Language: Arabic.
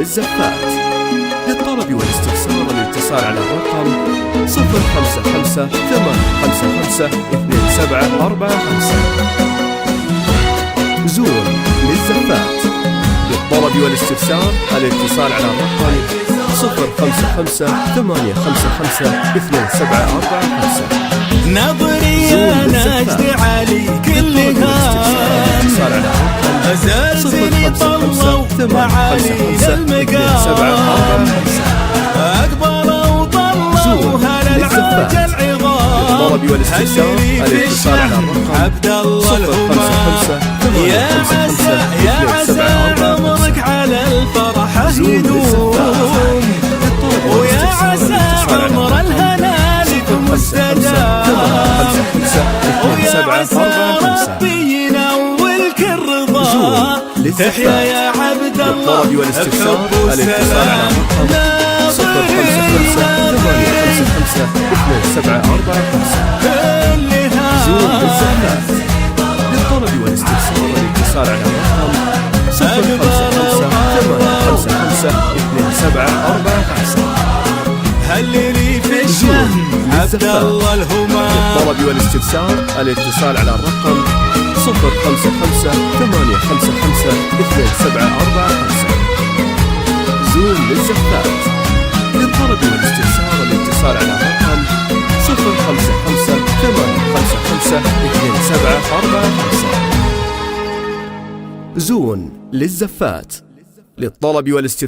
للزفات. للطلب والاستفسار الاتصال على الرقم 055 855 2745. زون للزفات. للطلب والاستفسار الاتصال على الرقم 055 855 2745. نظري نجد علي كلها زلزلي طلوا معالي المقام أقبلوا وطلوا هل العاج العظام هل عبد الله الهمام يا عسى عمرك على الفرح يدوم ويا عسى عمر الهنا لكم مستدام ويا عسى ربي ينولك الرضا تحيا يا عبد الله الحب والسلام زون للزفات. للطلب والاستفسار الاتصال على الرقم 055 855 2745. هل لي في الشهم عبد الله الهمام. للطلب والاستفسار الاتصال على الرقم 055 855 2745. زون للزفات. للطلب والاستفسار الاتصال على الرقم 055 855 2745. زون للزفات. للطلب والاستفسار